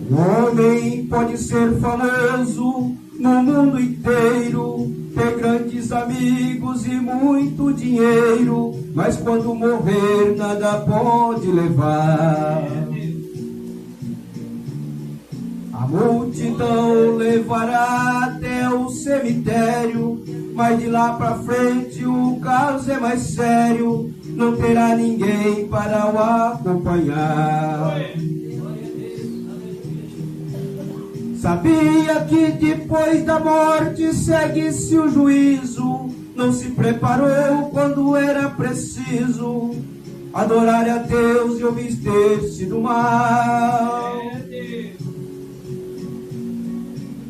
Um homem pode ser famoso no mundo inteiro, ter grandes amigos e muito dinheiro, mas quando morrer nada pode levar. A multidão levará até o cemitério, mas de lá pra frente o caso é mais sério, não terá ninguém para o acompanhar. Sabia que depois da morte segue-se o juízo, não se preparou quando era preciso adorar a Deus e omister-se do mal.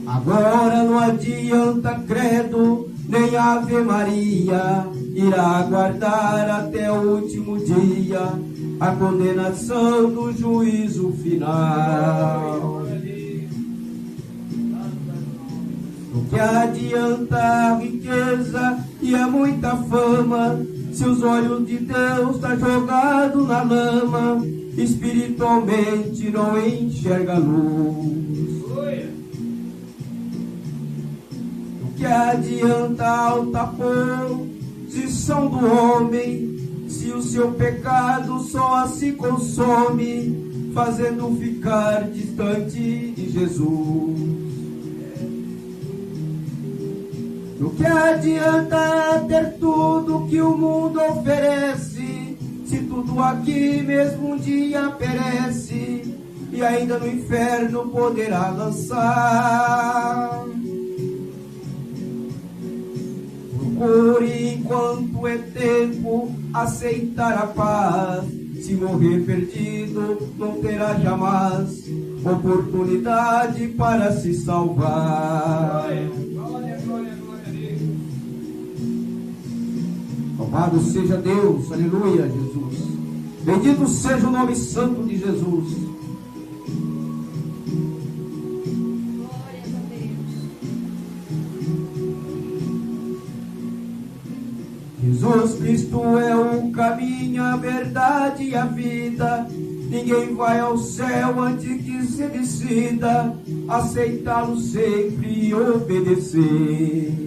Agora não adianta credo, nem Ave Maria, irá aguardar até o último dia a condenação do juízo final. O que adianta a riqueza e a muita fama, se os olhos de Deus estão jogados na lama, espiritualmente não enxerga a luz. O que adianta a alta posição do homem, se o seu pecado só se consome, fazendo ficar distante de Jesus? Do que adianta ter tudo que o mundo oferece, se tudo aqui mesmo um dia perece, e ainda no inferno poderá lançar? Procure enquanto é tempo aceitar a paz, se morrer perdido não terá jamais oportunidade para se salvar. Louvado seja Deus, aleluia, Jesus. Bendito seja o nome santo de Jesus. Glórias a Deus. Jesus Cristo é o caminho, a verdade e a vida. Ninguém vai ao céu antes que se decida aceitá-lo sempre e obedecer.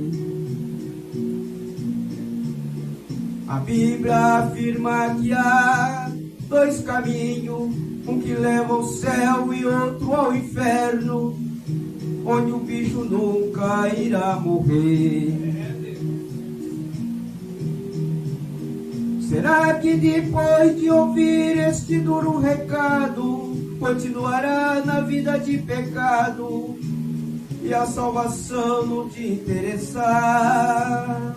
A Bíblia afirma que há dois caminhos, um que leva ao céu e outro ao inferno, onde o bicho nunca irá morrer. Será que depois de ouvir este duro recado, continuará na vida de pecado e a salvação não te interessar?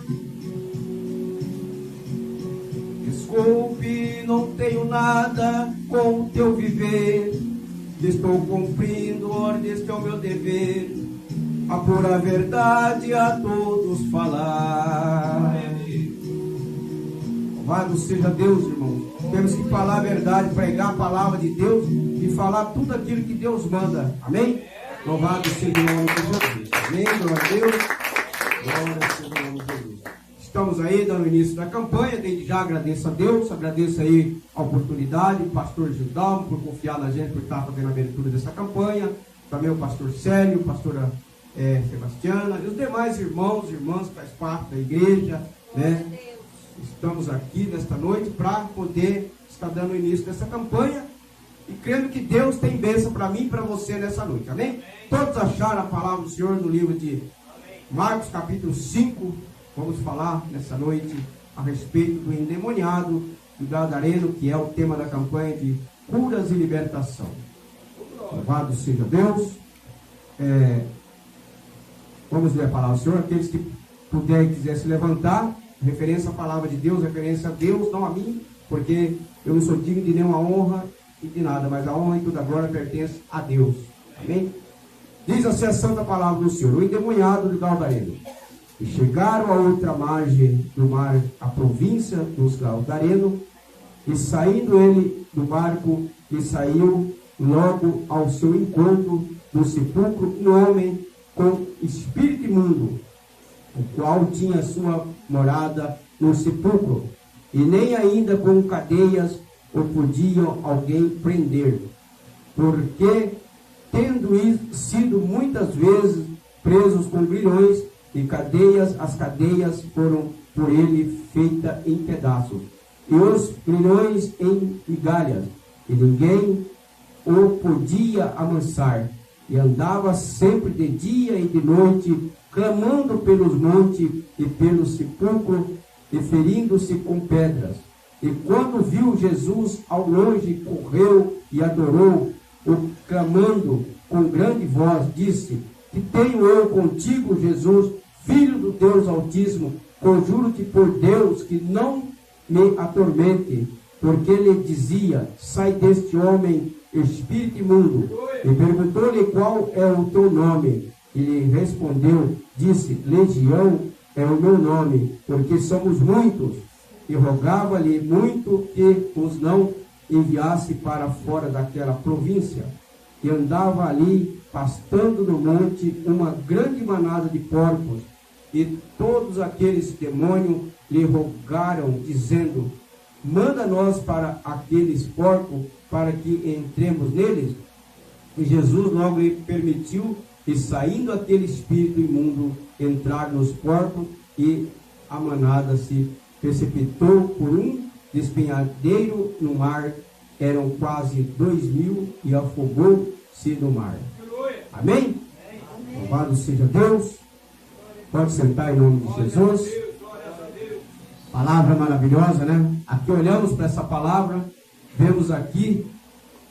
Desculpe, não tenho nada com o teu viver, estou cumprindo ordem, este é o meu dever, a pura verdade a todos falar. Louvado seja Deus, irmão. Temos que falar a verdade, pregar a palavra de Deus e falar tudo aquilo que Deus manda. Amém? Louvado seja o nome de Jesus. Amém? Glória a Deus. Glória seja o nome de Jesus. Estamos aí dando início da campanha. Desde já agradeço a Deus, agradeço aí a oportunidade, o pastor Gildalmo por confiar na gente, por estar fazendo a abertura dessa campanha. Também o pastor Célio, a pastora Sebastiana e os demais irmãos e irmãs que fazem parte da igreja, né? Estamos aqui nesta noite para poder estar dando início dessa campanha e crendo que Deus tem bênção para mim e para você nessa noite, amém? Todos acharam a palavra do Senhor no livro de Marcos capítulo 5. Vamos falar nessa noite a respeito do endemoniado do Gadareno, que é o tema da campanha de curas e libertação. Louvado seja Deus. Vamos ler a palavra do Senhor. Aqueles que puderem e quiserem se levantar, referência à palavra de Deus, referência a Deus, não a mim, porque eu não sou digno de nenhuma honra e de nada, mas a honra e toda a glória pertence a Deus. Amém? Diz assim a santa palavra do Senhor: o endemoniado do Gadareno. E chegaram à outra margem do mar, a província dos Gadarenos, e saindo ele do barco, e saiu logo ao seu encontro do sepulcro um homem com espírito imundo, o qual tinha sua morada no sepulcro, e nem ainda com cadeias o podiam alguém prender, porque tendo sido muitas vezes presos com grilhões e cadeias, as cadeias foram por ele feitas em pedaços, e os grilhões em migalhas, e ninguém o podia amansar, e andava sempre de dia e de noite, clamando pelos montes e pelos sepulcros, e ferindo-se com pedras. E quando viu Jesus ao longe, correu e adorou, o clamando com grande voz, disse: que tenho eu contigo, Jesus, Filho do Deus Altíssimo? Conjuro-te por Deus que não me atormente. Porque ele dizia: sai deste homem, espírito imundo. E perguntou-lhe: qual é o teu nome? E lhe respondeu, disse: Legião é o meu nome, porque somos muitos. E rogava-lhe muito que os não enviasse para fora daquela província. E andava ali, pastando no monte, uma grande manada de porcos. E todos aqueles demônios lhe rogaram, dizendo: manda-nos para aqueles porcos, para que entremos neles. E Jesus logo lhe permitiu, e saindo aquele espírito imundo, entrar nos porcos, e a manada se precipitou por um despenhadeiro no mar. Eram quase 2.000, e afogou-se no mar. Amém? Louvado seja Deus. Pode sentar em nome de Jesus. Palavra maravilhosa, né? Aqui olhamos para essa palavra, vemos aqui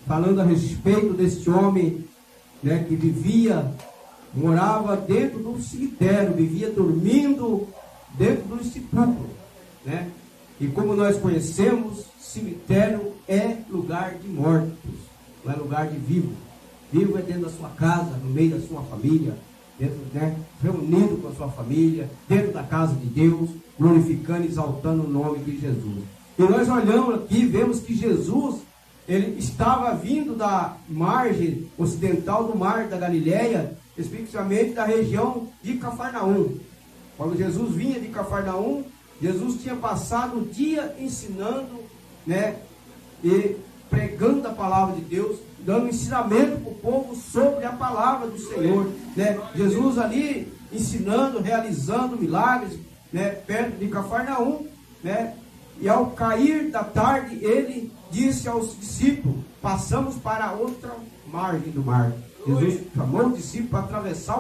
falando a respeito deste homem, né, que morava dentro do cemitério, vivia dormindo dentro do sepulcro, né? E como nós conhecemos, cemitério é lugar de mortos, não é lugar de vivo. Vivo é dentro da sua casa, no meio da sua família, dentro, né, reunido com a sua família, dentro da casa de Deus, glorificando e exaltando o nome de Jesus. E nós olhamos aqui, vemos que Jesus, ele estava vindo da margem ocidental do mar da Galileia, especificamente da região de Cafarnaum. Quando Jesus vinha de Cafarnaum, Jesus tinha passado o dia ensinando, né, e pregando a palavra de Deus, dando ensinamento para o povo sobre a palavra do Senhor, né? Jesus ali ensinando, realizando milagres, né, perto de Cafarnaum, né? E ao cair da tarde, ele disse aos discípulos: passamos para a outra margem do mar. Jesus chamou os discípulos para atravessar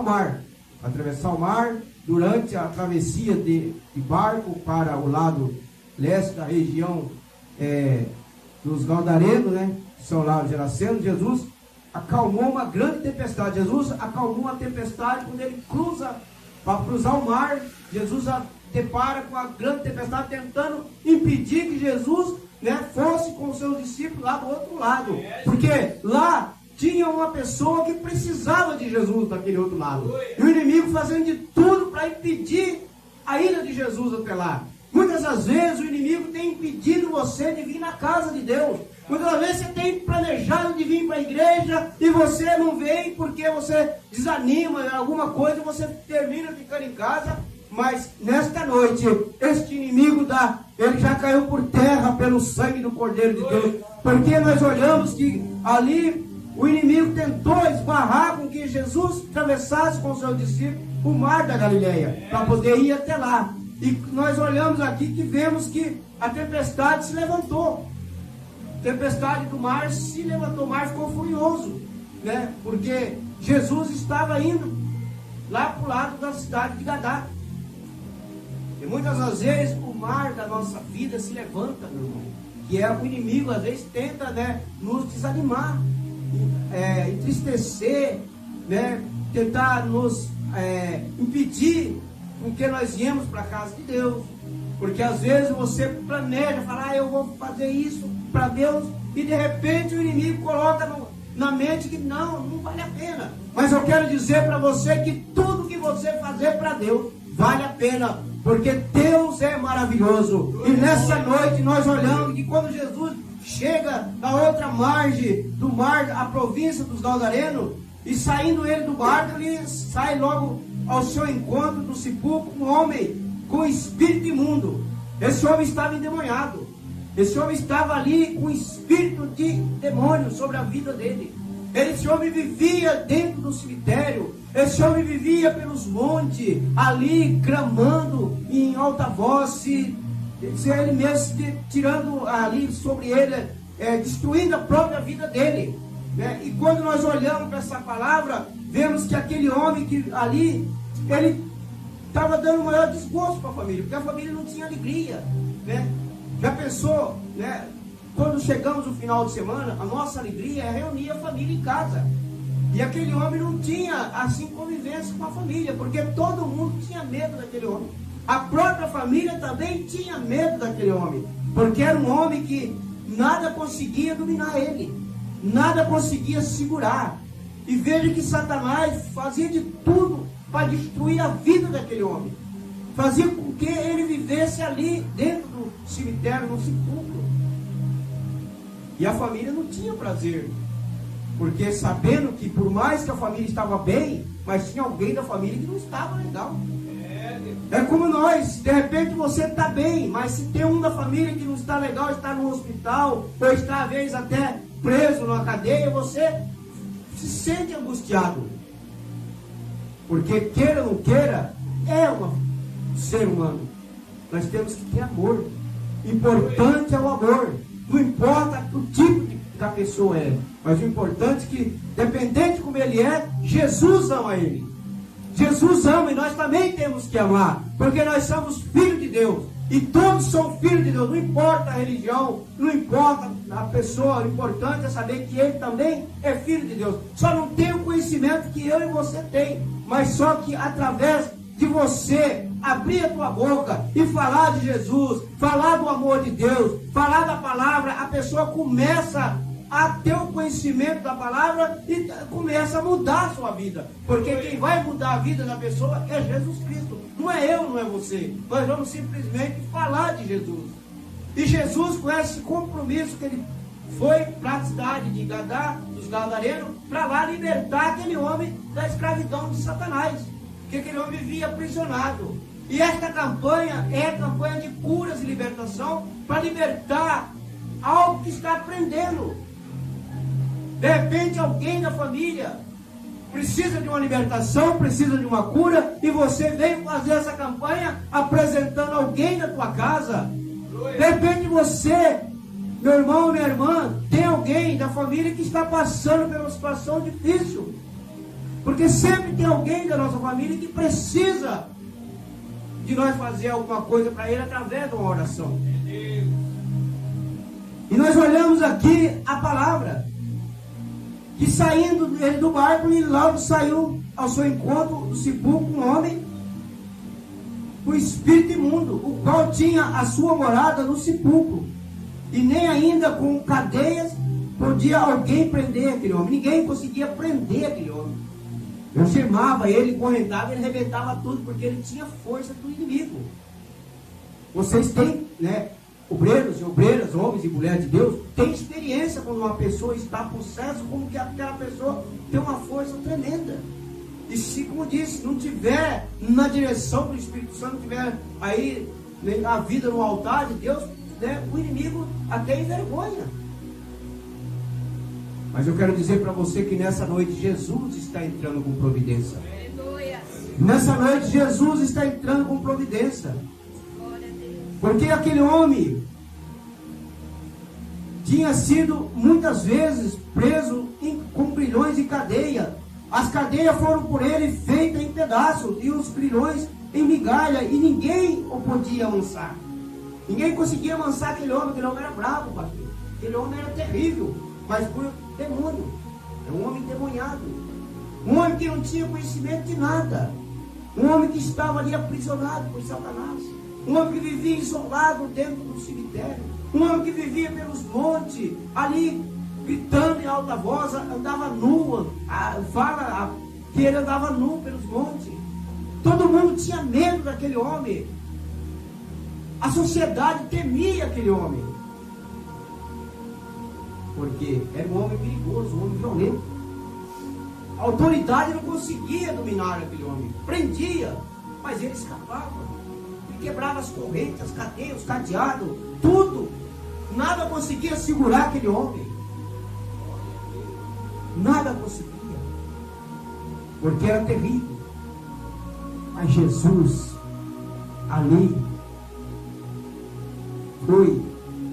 o mar, durante a travessia de barco para o lado leste da região dos Gadarenos, né, que são lá os Gerasenos. Jesus acalmou uma grande tempestade. Jesus acalmou uma tempestade quando ele cruza, para cruzar o mar. Jesus depara com a grande tempestade, tentando impedir que Jesus, né, fosse com os seus discípulos lá do outro lado, porque lá tinha uma pessoa que precisava de Jesus daquele outro lado, e o inimigo fazendo de tudo para impedir a ida de Jesus até lá. Muitas das vezes o inimigo tem impedido você de vir na casa de Deus. Muitas das vezes você tem planejado de vir para a igreja e você não vem porque você desanima em alguma coisa e você termina ficando em casa. Mas nesta noite, este inimigo ele já caiu por terra pelo sangue do Cordeiro de Deus. Porque nós olhamos que ali o inimigo tentou esbarrar com que Jesus atravessasse com seus discípulos o mar da Galileia, para poder ir até lá. E nós olhamos aqui que vemos que a tempestade se levantou. A tempestade do mar se levantou, o mar ficou furioso, né? Porque Jesus estava indo lá para o lado da cidade de Gadá. E muitas das vezes o mar da nossa vida se levanta, meu irmão. Que é o inimigo, às vezes tenta, né, nos desanimar, entristecer, né, tentar nos impedir com que nós viemos para a casa de Deus. Porque às vezes você planeja, fala: eu vou fazer isso para Deus, e de repente o inimigo coloca na mente que não vale a pena. Mas eu quero dizer para você que tudo que você fazer para Deus vale a pena, porque Deus é maravilhoso. E nessa noite nós olhamos que quando Jesus chega na outra margem do mar, a província dos Gadarenos, e saindo ele do barco, ele sai logo ao seu encontro do sepulcro um homem com espírito imundo. Esse homem estava endemoniado. Esse homem estava ali com espírito de demônio sobre a vida dele. Esse homem vivia dentro do cemitério. Esse homem vivia pelos montes, ali clamando em alta voz, se ele mesmo tirando ali sobre ele, destruindo a própria vida dele, né? E quando nós olhamos para essa palavra, vemos que aquele homem que ali, ele estava dando o maior desgosto para a família, porque a família não tinha alegria, né? Já pensou, né? Quando chegamos no final de semana, a nossa alegria é reunir a família em casa. E aquele homem não tinha, assim, convivência com a família, porque todo mundo tinha medo daquele homem. A própria família também tinha medo daquele homem, porque era um homem que nada conseguia dominar ele, nada conseguia segurar. E veja que Satanás fazia de tudo para destruir a vida daquele homem. Fazia com que ele vivesse ali dentro do cemitério, no sepulcro. E a família não tinha prazer, porque sabendo que por mais que a família estava bem, mas tinha alguém da família que não estava legal. É como nós, de repente você está bem, mas se tem um da família que não está legal, está no hospital, ou está às vezes até preso numa cadeia, você se sente angustiado. Porque queira ou não queira, é um ser humano. Nós temos que ter amor. Importante é o amor. Não importa o tipo que a pessoa é, mas o importante é que, dependente de como ele é, Jesus ama ele. Jesus ama e nós também temos que amar, porque nós somos filhos de Deus. E todos são filhos de Deus, não importa a religião, não importa a pessoa, o importante é saber que ele também é filho de Deus. Só não tem o conhecimento que eu e você tem, mas só que através de você abrir a tua boca e falar de Jesus, falar do amor de Deus, falar da palavra, a pessoa começa a ter o conhecimento da palavra e começa a mudar a sua vida. Porque quem vai mudar a vida da pessoa é Jesus Cristo. Não é eu, não é você. Nós vamos simplesmente falar de Jesus. E Jesus, com esse compromisso que ele foi para a cidade de Gadá, dos Gadarenos, para lá libertar aquele homem da escravidão de Satanás. Que aquele homem vivia aprisionado. E esta campanha é a campanha de curas e libertação para libertar algo que está aprendendo. De repente alguém da família precisa de uma libertação, precisa de uma cura, e você veio fazer essa campanha apresentando alguém da tua casa. De repente você, meu irmão, minha irmã, tem alguém da família que está passando por uma situação difícil. Porque sempre tem alguém da nossa família que precisa de nós fazer alguma coisa para ele através de uma oração. E nós olhamos aqui a palavra, que saindo ele do barco, e logo saiu ao seu encontro do sepulcro um homem, o espírito imundo, o qual tinha a sua morada no sepulcro, e nem ainda com cadeias podia alguém prender aquele homem. Ninguém conseguia prender aquele homem. Eu chamava ele, correntava, ele arrebentava tudo, porque ele tinha força do inimigo. Vocês têm, né, obreiros e obreiras, homens e mulheres de Deus, têm experiência quando uma pessoa está possessa, como que aquela pessoa tem uma força tremenda. E se, como disse, não tiver na direção do Espírito Santo, não tiver aí a vida no altar de Deus, né, o inimigo até envergonha. Mas eu quero dizer para você que nessa noite Jesus está entrando com providência. Nessa noite Jesus está entrando com providência. Porque aquele homem tinha sido muitas vezes preso com grilhões e cadeia. As cadeias foram por ele feitas em pedaços e os grilhões em migalha, e ninguém o podia amansar. Ninguém conseguia amansar aquele homem era bravo, pastor. Aquele homem era terrível, mas por demônio. É um homem endemoniado. Um homem que não tinha conhecimento de nada. Um homem que estava ali aprisionado por Satanás. Um homem que vivia isolado dentro do cemitério. Um homem que vivia pelos montes, ali gritando em alta voz, andava nu. Fala que ele andava nu pelos montes. Todo mundo tinha medo daquele homem. A sociedade temia aquele homem. Porque era um homem perigoso, um homem violento. A autoridade não conseguia dominar aquele homem. Prendia, mas ele escapava. Ele quebrava as correntes, as cadeias, os cadeados, tudo. Nada conseguia segurar aquele homem. nada conseguia, porque era terrível. Mas Jesus, ali, foi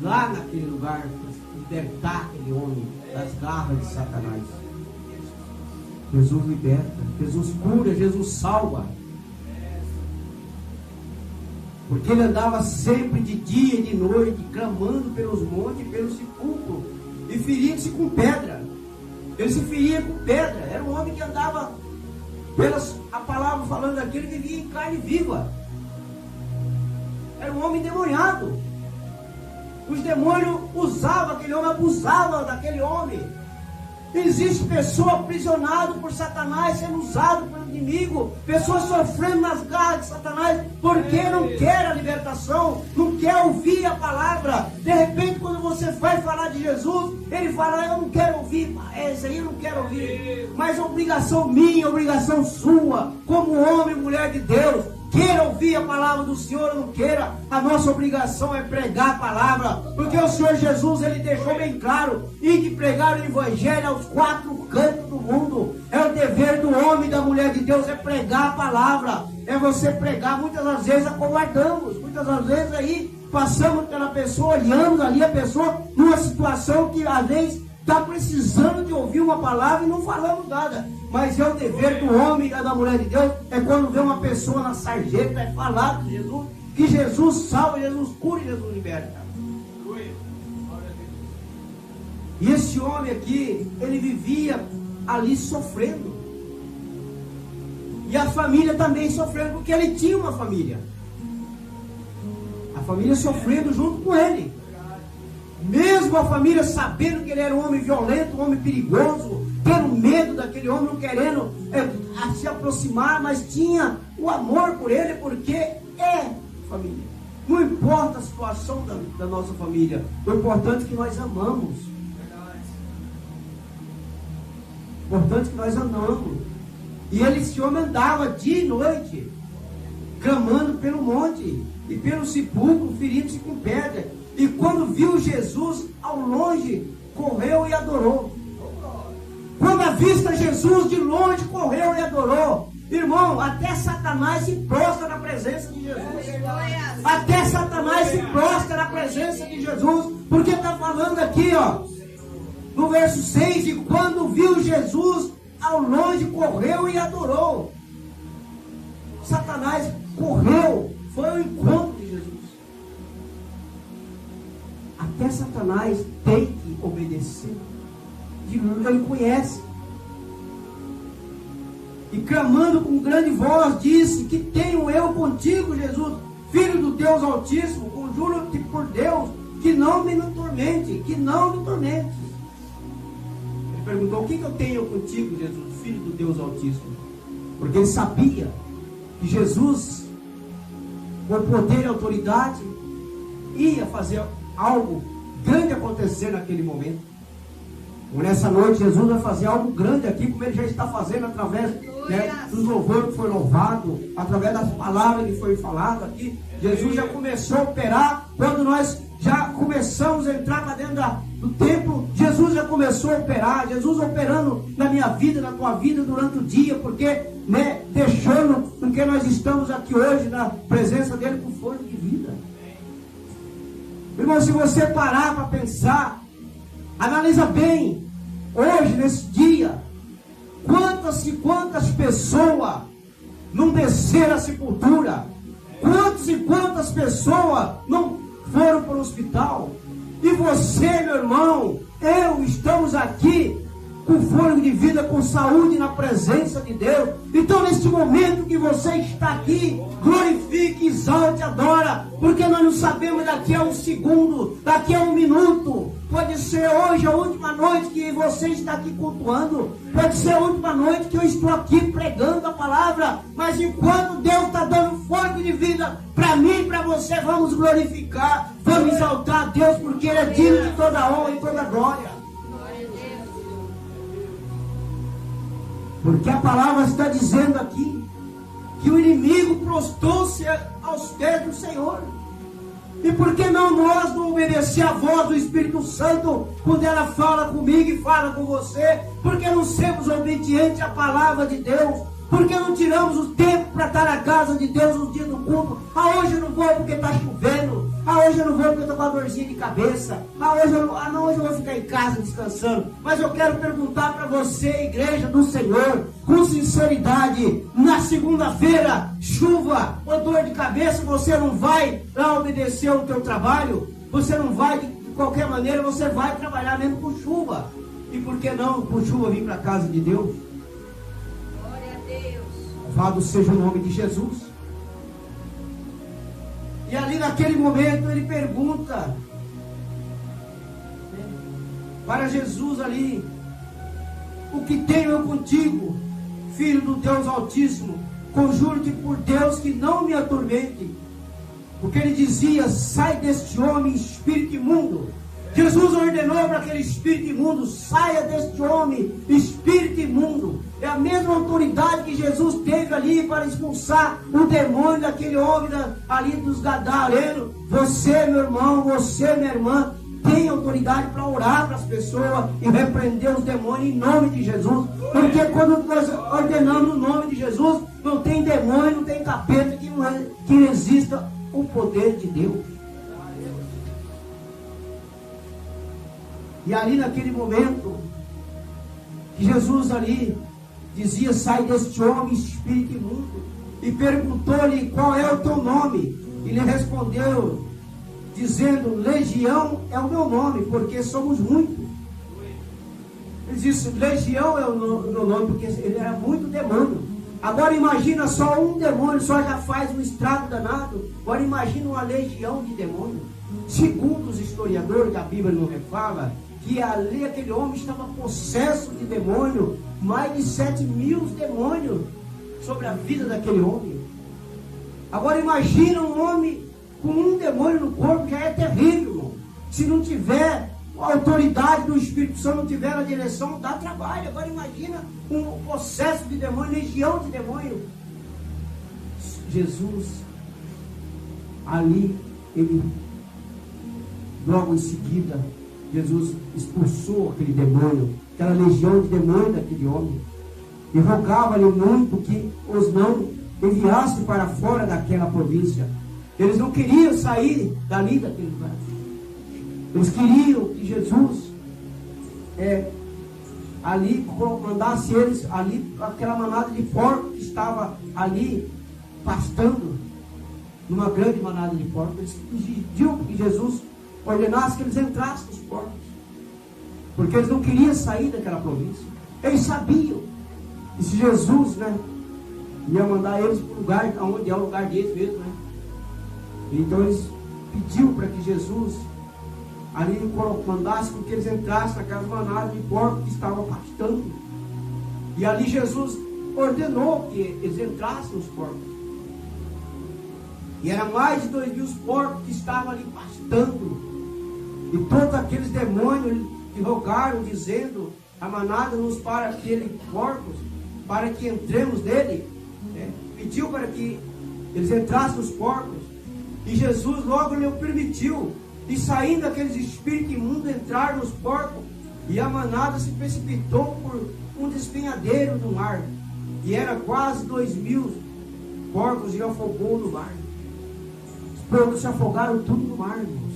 lá naquele lugar para libertar aquele homem das garras de Satanás. Jesus liberta, Jesus cura, Jesus salva. Porque ele andava sempre de dia e de noite, clamando pelos montes e pelos sepulcros, e ferindo-se com pedra. Ele se feria com pedra. Era um homem que andava, a palavra falando aqui, ele vivia em carne viva. Era um homem endemoniado. Os demônios usavam aquele homem, abusavam daquele homem. Existe pessoa aprisionada por Satanás, sendo usado pelo inimigo, pessoas sofrendo nas garras de Satanás, porque não quer a libertação, não quer ouvir a palavra. De repente, quando você vai falar de Jesus, ele fala: eu não quero ouvir, esse aí eu não quero ouvir. Mas a obrigação minha, a obrigação sua, como homem e mulher de Deus, queira ouvir a palavra do Senhor ou não queira, a nossa obrigação é pregar a palavra, porque o Senhor Jesus, ele deixou bem claro, e de pregar o evangelho aos 4 cantos do mundo. É o dever do homem e da mulher de Deus, é pregar a palavra, é você pregar. Muitas das vezes acovardamos, muitas das vezes aí passamos pela pessoa, olhamos ali a pessoa numa situação que às vezes está precisando de ouvir uma palavra e não falamos nada. Mas é o dever do homem e da mulher de Deus, é quando vê uma pessoa na sarjeta, é falar de Jesus, que Jesus salva, Jesus cura e Jesus liberta. E esse homem aqui, ele vivia ali sofrendo. E a família também sofrendo, porque ele tinha uma família. A família sofrendo junto com ele. Mesmo a família sabendo que ele era um homem violento, um homem perigoso, tendo medo daquele homem, não querendo se aproximar, mas tinha o amor por ele, porque é família. Não importa a situação da nossa família, o importante é que nós amamos. O importante é que nós amamos. E esse homem andava dia e noite, clamando pelo monte e pelo sepulcro, ferindo-se com pedra. E quando viu Jesus ao longe, correu e adorou. Quando avista Jesus de longe, correu e adorou. Irmão, até Satanás se prostra na presença de Jesus. Até Satanás se prostra na presença de Jesus. Porque está falando aqui, ó, no verso 6, e quando viu Jesus ao longe, correu e adorou. Satanás correu, foi ao encontro de Jesus. Até Satanás tem que obedecer. Ele conhece. E clamando com grande voz, disse: que tenho eu contigo, Jesus, Filho do Deus Altíssimo, conjuro-te por Deus, que não me tormente, que não me tormente. Ele perguntou: o que eu tenho contigo, Jesus, Filho do Deus Altíssimo? Porque ele sabia que Jesus, com poder e autoridade, ia fazer algo grande acontecer naquele momento. Nessa noite Jesus vai fazer algo grande aqui, como ele já está fazendo através dos louvores que foi louvado, através das palavras que foi falado aqui. Jesus já começou a operar. Quando nós já começamos a entrar para dentro do templo, Jesus já começou a operar. Jesus operando na minha vida, na tua vida durante o dia, porque deixando com que nós estamos aqui hoje na presença dele com fôlego de vida. Irmão, se você parar para pensar, analisa bem, hoje, nesse dia, quantas e quantas pessoas não desceram a sepultura, quantas e quantas pessoas não foram para o hospital, e você, meu irmão, eu, estamos aqui com fôlego de vida, com saúde na presença de Deus. Então, neste momento que você está aqui, glorifique, exalte, adora, porque nós não sabemos daqui a um segundo, daqui a um minuto, pode ser hoje a última noite que você está aqui cultuando, pode ser a última noite que eu estou aqui pregando a palavra, mas enquanto Deus está dando fôlego de vida para mim e para você, vamos glorificar, vamos exaltar a Deus, porque Ele é digno de toda honra e toda glória. Porque a palavra está dizendo aqui que o inimigo prostrou-se aos pés do Senhor. E por que não nós não obedecer a voz do Espírito Santo quando ela fala comigo e fala com você? Por que não sermos obedientes à palavra de Deus? Por que não tiramos o tempo para estar na casa de Deus no dia do culto? Hoje eu não vou porque está chovendo. Hoje eu não vou porque eu estou com uma dorzinha de cabeça. Hoje eu vou ficar em casa descansando. Mas eu quero perguntar para você, igreja do Senhor, com sinceridade, na segunda-feira, chuva ou dor de cabeça, você não vai lá obedecer o teu trabalho? Você não vai, de qualquer maneira, você vai trabalhar mesmo com chuva. E por que não com chuva vir para a casa de Deus? Louvado seja o nome de Jesus. E ali naquele momento ele pergunta para Jesus ali: o que tenho eu contigo, filho do Deus Altíssimo? Conjuro-te por Deus que não me atormente. Porque ele dizia: sai deste homem, espírito imundo. Jesus ordenou para aquele espírito imundo: saia deste homem, espírito imundo. É a mesma autoridade que Jesus teve ali para expulsar o demônio daquele homem ali dos Gadarenos. Você, meu irmão, você, minha irmã, tem autoridade para orar para as pessoas e repreender os demônios em nome de Jesus. Porque quando nós ordenamos no nome de Jesus, não tem demônio, não tem capeta que resista o poder de Deus. E ali naquele momento, que Jesus ali dizia: sai deste homem, espírito imundo. E perguntou-lhe: qual é o teu nome? E ele respondeu, dizendo: Legião é o meu nome, porque somos muitos. Ele disse: Legião é o meu nome, porque ele era muito demônio. Agora imagina, só um demônio só já faz um estrago danado. Agora imagina uma legião de demônios. Segundo os historiadores, a Bíblia não fala que ali aquele homem estava possesso de demônio, mais de 7.000 demônios sobre a vida daquele homem. Agora imagina um homem com um demônio no corpo, já é terrível, irmão. Se não tiver a autoridade do Espírito Santo, não tiver a direção, dá trabalho. Agora imagina um possesso de demônio, legião de demônio. Jesus, ali, ele, logo em seguida, Jesus expulsou aquele demônio, aquela legião de demônio daquele homem, e rogava-lhe muito que os não enviasse para fora daquela província. Eles não queriam sair dali daquele lugar. Eles queriam que Jesus ali mandasse eles ali, aquela manada de porcos que estava ali pastando, numa grande manada de porcos. Eles pediam que Jesus ordenasse que eles entrassem nos porcos, porque eles não queriam sair daquela província. Eles sabiam que se Jesus, ia mandar eles para o lugar onde é o lugar deles mesmo, Então eles pediu para que Jesus ali mandasse que eles entrassem naquelas manadas de porcos que estavam pastando. E ali Jesus ordenou que eles entrassem nos porcos. E eram mais de 2.000 porcos que estavam ali pastando. E todos aqueles demônios que rogaram, dizendo: a manada nos para aqueles porcos, para que entremos nele. Pediu para que eles entrassem nos porcos. E Jesus logo lhe permitiu. E saindo aqueles espíritos imundos, entraram nos porcos. E a manada se precipitou por um despenhadeiro do mar. E era quase 2.000 porcos e afogou no mar. Os porcos se afogaram tudo no mar, irmãos.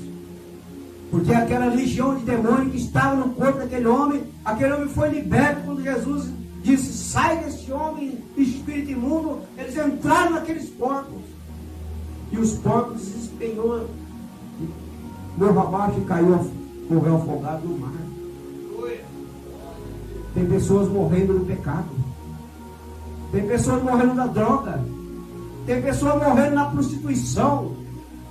Porque aquela legião de demônio que estava no corpo daquele homem, aquele homem foi liberto quando Jesus disse: sai deste homem, espírito imundo. Eles entraram naqueles porcos. E os porcos se despenhou morro abaixo e morreu afogado no mar. Tem pessoas morrendo no pecado. Tem pessoas morrendo na droga. Tem pessoas morrendo na prostituição.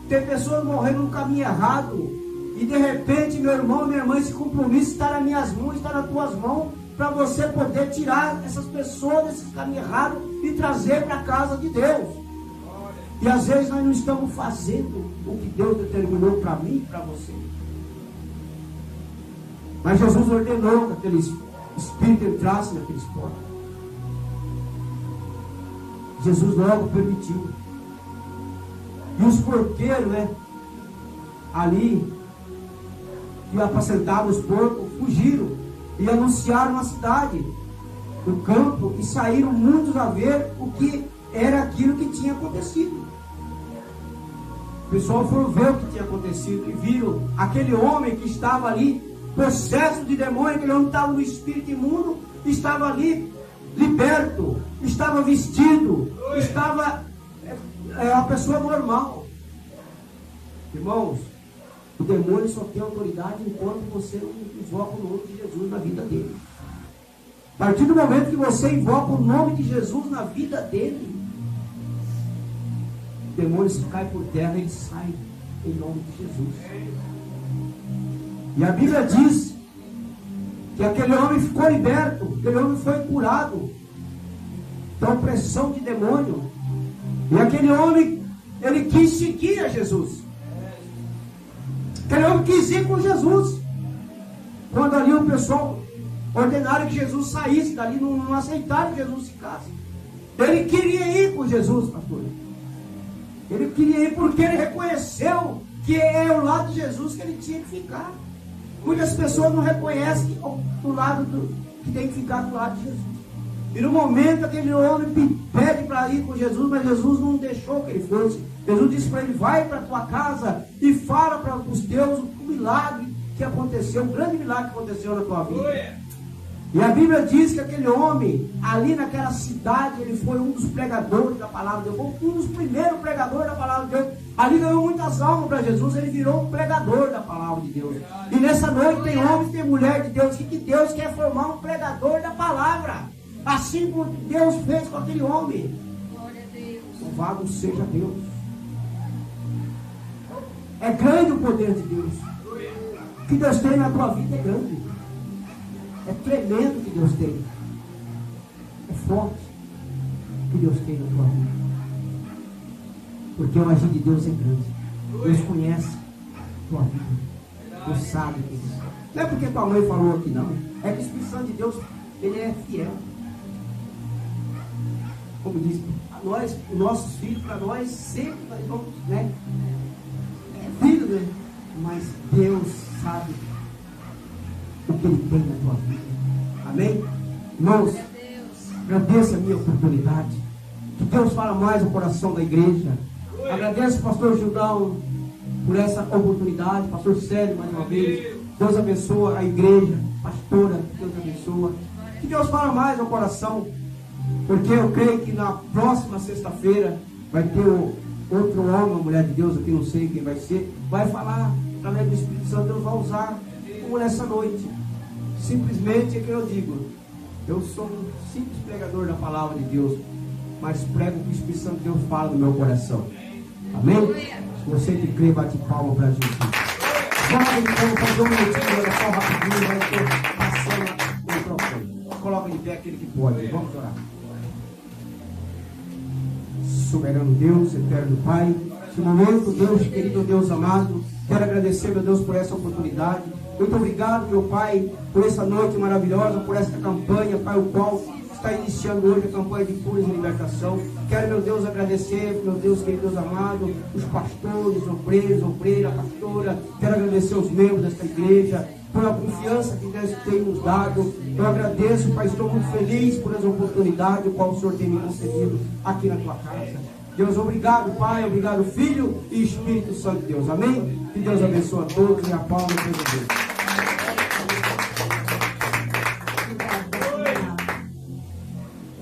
Tem pessoas morrendo no caminho errado. E de repente, meu irmão, minha irmã, esse compromisso está nas minhas mãos, está nas tuas mãos, para você poder tirar essas pessoas desses caminhos errados e trazer para a casa de Deus. E às vezes nós não estamos fazendo o que Deus determinou para mim e para você. Mas Jesus ordenou que aquele espírito entrasse naqueles porcos. Jesus logo permitiu. E os porqueiros, ali, que apacentavam os porcos, fugiram e anunciaram a cidade, o campo, e saíram muitos a ver o que era aquilo que tinha acontecido. O pessoal foram ver o que tinha acontecido e viram aquele homem que estava ali, possesso de demônio, aquele homem estava no espírito imundo, estava ali liberto, estava vestido, estava uma pessoa normal. Irmãos, o demônio só tem autoridade enquanto você não invoca o nome de Jesus na vida dele. A partir do momento que você invoca o nome de Jesus na vida dele, o demônio se cai por terra e ele sai em nome de Jesus. E a Bíblia diz que aquele homem ficou liberto, aquele homem foi curado da opressão de demônio. E aquele homem, ele quis seguir a Jesus. Aquele homem quis ir com Jesus. Quando ali o pessoal ordenaram que Jesus saísse dali, não aceitaram que Jesus ficasse. Ele queria ir com Jesus, pastor. Ele queria ir porque ele reconheceu que é o lado de Jesus que ele tinha que ficar. Muitas pessoas não reconhecem o lado que tem que ficar do lado de Jesus. E no momento aquele homem pede para ir com Jesus, mas Jesus não deixou que ele fosse. Jesus disse para ele: vai para a tua casa e fala para os teus o milagre que aconteceu, o grande milagre que aconteceu na tua vida. E a Bíblia diz que aquele homem, ali naquela cidade, ele foi um dos pregadores da palavra de Deus, um dos primeiros pregadores da palavra de Deus. Ali ganhou muitas almas para Jesus, ele virou um pregador da palavra de Deus. E nessa noite tem homens, tem mulher de Deus, que Deus quer formar um pregador da palavra, assim como Deus fez com aquele homem. Glória a Deus. Louvado seja Deus. É grande o poder de Deus. O que Deus tem na tua vida é grande. É tremendo o que Deus tem. É forte o que Deus tem na tua vida. Porque o agir de Deus é grande. Deus conhece a tua vida. Deus sabe o que é. Não é porque tua mãe falou aqui, não. É que o Espírito Santo de Deus, ele é fiel. Como diz, a nós, os nossos filhos, para nós, sempre vamos, né? É filho, né? Mas Deus sabe o que Ele tem na tua vida. Amém? Irmãos, agradeço a minha oportunidade. Que Deus fala mais no coração da igreja. Agradeço ao pastor Gildão por essa oportunidade. Pastor Célio, mais uma vez. Deus abençoa a igreja. Pastora, Deus abençoa. Que Deus fala mais no coração. Porque eu creio que na próxima sexta-feira vai ter outro homem, uma mulher de Deus, aqui não sei quem vai ser, vai falar através do Espírito Santo. Deus vai usar como nessa noite. Simplesmente é que eu digo, eu sou um simples pregador da palavra de Deus, mas prego o que o Espírito Santo de Deus fala no meu coração. Amém? Se você que crê, bate palma para Jesus. Coloca então, fazer um minutinho, olha só rapidinho, vai ter passando o microfone. Coloca de pé aquele que pode. Vamos orar. Soberano Deus, eterno Pai, nesse momento, Deus querido, Deus amado, quero agradecer, meu Deus, por essa oportunidade. Muito obrigado, meu Pai, por essa noite maravilhosa, por essa campanha, Pai, o qual está iniciando hoje a campanha de cura e libertação. Quero, meu Deus, agradecer, meu Deus, querido Deus amado, os pastores, obreiros, obreira, pastora. Quero agradecer os membros desta igreja, pela confiança que Deus tem nos dado. Eu agradeço, Pai, estou muito feliz por essa oportunidade, o qual o Senhor tem me concedido aqui na tua casa. Deus, obrigado, Pai, obrigado, Filho e Espírito Santo de Deus. Amém? Que Deus abençoe a todos e a palma seja Deus.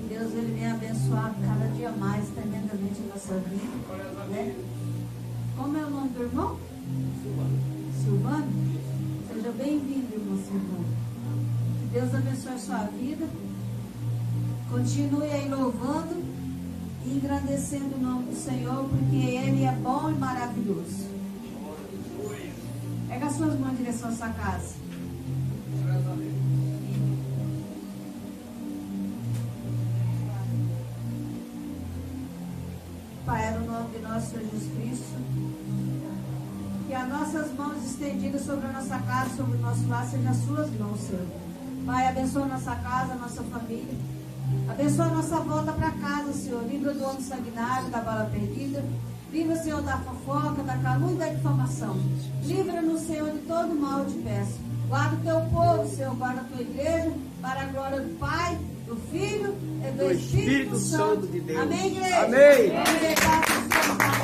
Deus, Ele vem abençoar cada dia mais, tremendamente a nossa vida. Né? Como é o nome do irmão? Silvano. Seja bem-vindo, irmão Silvano. Que Deus abençoe a sua vida. Continue aí louvando e engrandecendo o nome do Senhor, porque Ele é bom e maravilhoso. Pega as suas mãos em direção à sua casa. Pai, no nome de nosso Senhor Jesus Cristo, que as nossas mãos estendidas sobre a nossa casa, sobre o nosso lar, sejam as suas mãos, Senhor. Pai, abençoa a nossa casa, a nossa família. Abençoa a nossa volta para casa, Senhor. Livra do homem sanguinário, da bala perdida. Livra, Senhor, da fofoca, da calúnia e da difamação. Livra-nos, Senhor, de todo mal, eu te peço. Guarda o teu povo, Senhor, guarda a tua igreja, para a glória do Pai, do Filho e do Espírito Santo de Deus. Amém, igreja? Amém. Vamos